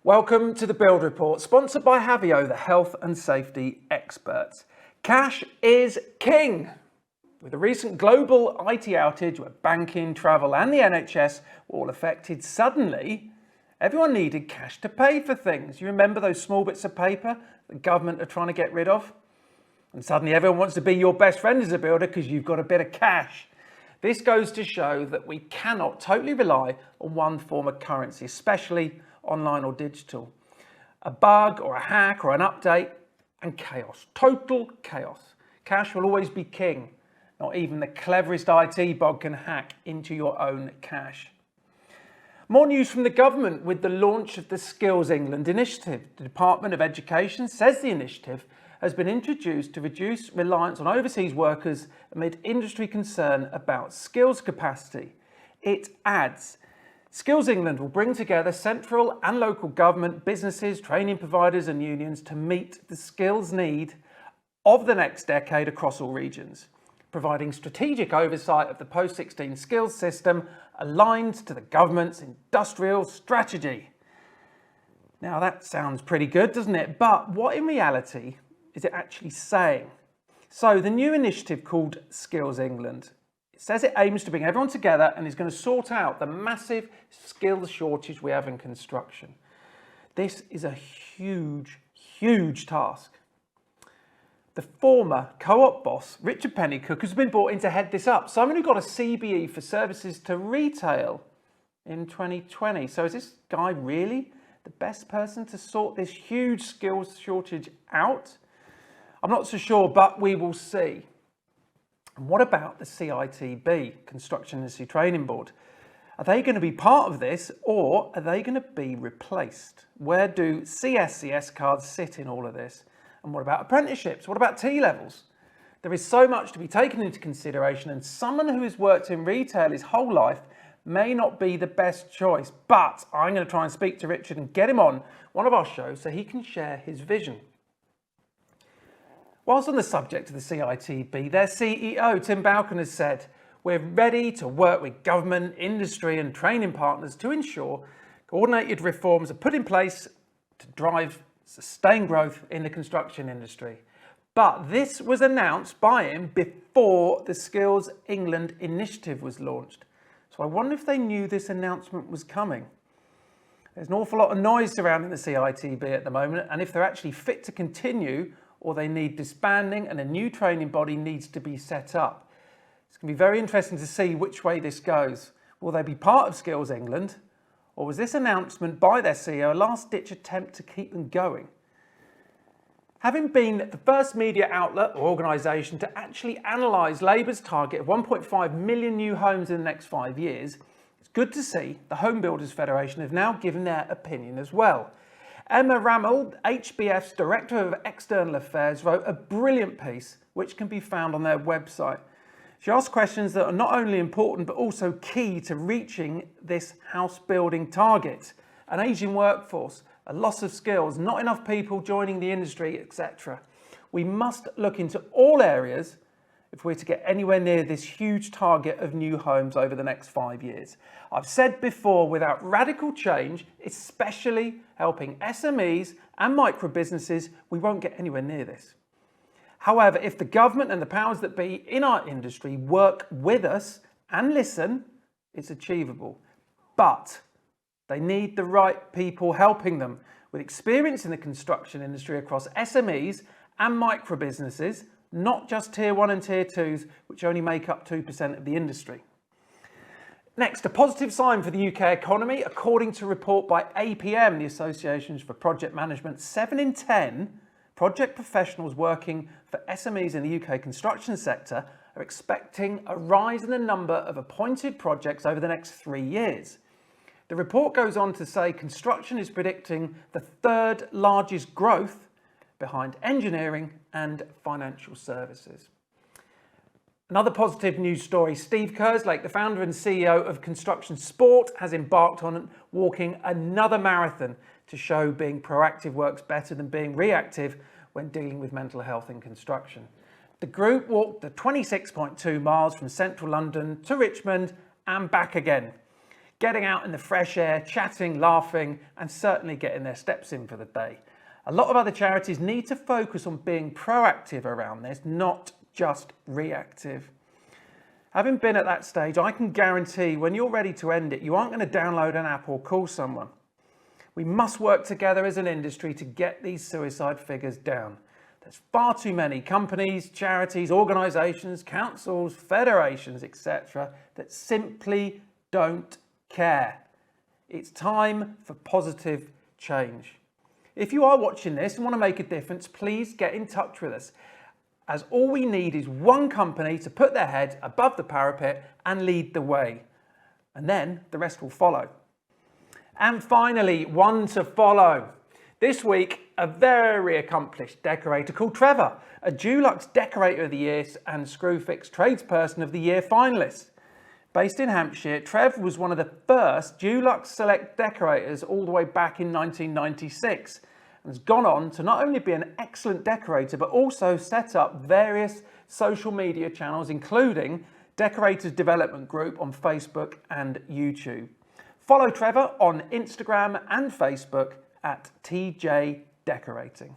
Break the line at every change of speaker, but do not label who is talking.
Welcome to the Build Report, sponsored by Havio, the health and safety experts. Cash is king. With a recent global IT outage where banking, travel and the NHS were all affected, suddenly everyone needed cash to pay for things. You remember those small bits of paper the government are trying to get rid of? And suddenly everyone wants to be your best friend as a builder because you've got a bit of cash. This goes to show that we cannot totally rely on one form of currency, especially online or digital. A bug or a hack or an update and chaos, total chaos. Cash will always be king. Not even the cleverest IT bug can hack into your own cash. More news from the government with the launch of the Skills England initiative. The Department of Education says the initiative has been introduced to reduce reliance on overseas workers amid industry concern about skills capacity. It adds, Skills England will bring together central and local government, businesses, training providers and unions to meet the skills need of the next decade across all regions, providing strategic oversight of the post-16 skills system aligned to the government's industrial strategy. Now that sounds pretty good, doesn't it? But what in reality is it actually saying? So the new initiative called Skills England, it says it aims to bring everyone together and is going to sort out the massive skills shortage we have in construction. This is a huge, huge task. The former Co-op boss, Richard Pennycook, has been brought in to head this up. Someone who got a CBE for services to retail in 2020. So is this guy really the best person to sort this huge skills shortage out? I'm not so sure, but we will see. And what about the CITB, Construction Industry Training Board? Are they going to be part of this or are they going to be replaced? Where do CSCS cards sit in all of this? And what about apprenticeships? What about T-levels? There is so much to be taken into consideration, and someone who has worked in retail his whole life may not be the best choice, but I'm going to try and speak to Richard and get him on one of our shows so he can share his vision. Whilst on the subject of the CITB, their CEO, Tim Balcon, has said, we're ready to work with government, industry and training partners to ensure coordinated reforms are put in place to drive sustained growth in the construction industry. But this was announced by him before the Skills England initiative was launched. So I wonder if they knew this announcement was coming. There's an awful lot of noise surrounding the CITB at the moment, and if they're actually fit to continue or they need disbanding and a new training body needs to be set up. It's going to be very interesting to see which way this goes. Will they be part of Skills England? Or was this announcement by their CEO a last-ditch attempt to keep them going? Having been the first media outlet or organisation to actually analyse Labour's target of 1.5 million new homes in the next 5 years, it's good to see the Home Builders Federation have now given their opinion as well. Emma Ramel, HBF's Director of External Affairs, wrote a brilliant piece which can be found on their website. She asked questions that are not only important but also key to reaching this house building target. An ageing workforce, a loss of skills, not enough people joining the industry, etc. We must look into all areas if we're to get anywhere near this huge target of new homes over the next 5 years. I've said before, without radical change, especially helping SMEs and micro businesses, we won't get anywhere near this. However, if the government and the powers that be in our industry work with us and listen, it's achievable. But they need the right people helping them with experience in the construction industry across SMEs and micro businesses, not just tier 1 and tier 2s, which only make up 2% of the industry. Next, a positive sign for the UK economy. According to a report by APM, the Associations for Project Management, 7 in 10 project professionals working for SMEs in the UK construction sector are expecting a rise in the number of appointed projects over the next 3 years. The report goes on to say construction is predicting the third largest growth behind engineering and financial services. Another positive news story, Steve Kerslake, the founder and CEO of Construction Sport, has embarked on walking another marathon to show being proactive works better than being reactive when dealing with mental health in construction. The group walked the 26.2 miles from central London to Richmond and back again. getting out in the fresh air, chatting, laughing, and certainly getting their steps in for the day. A lot of other charities need to focus on being proactive around this, not just reactive. Having been at that stage, I can guarantee when you're ready to end it, you aren't going to download an app or call someone. We must work together as an industry to get these suicide figures down. There's far too many companies, charities, organisations, councils, federations, etc. that simply don't care. It's time for positive change. If you are watching this and want to make a difference, please get in touch with us, as all we need is one company to put their head above the parapet and lead the way. And then the rest will follow. And finally, one to follow. This week, a very accomplished decorator called Trevor, a Dulux Decorator of the Year and Screwfix Tradesperson of the Year finalist. Based in Hampshire, Trev was one of the first Dulux Select decorators all the way back in 1996 and has gone on to not only be an excellent decorator but also set up various social media channels, including Decorators Development Group on Facebook and YouTube. Follow Trevor on Instagram and Facebook at TJ Decorating.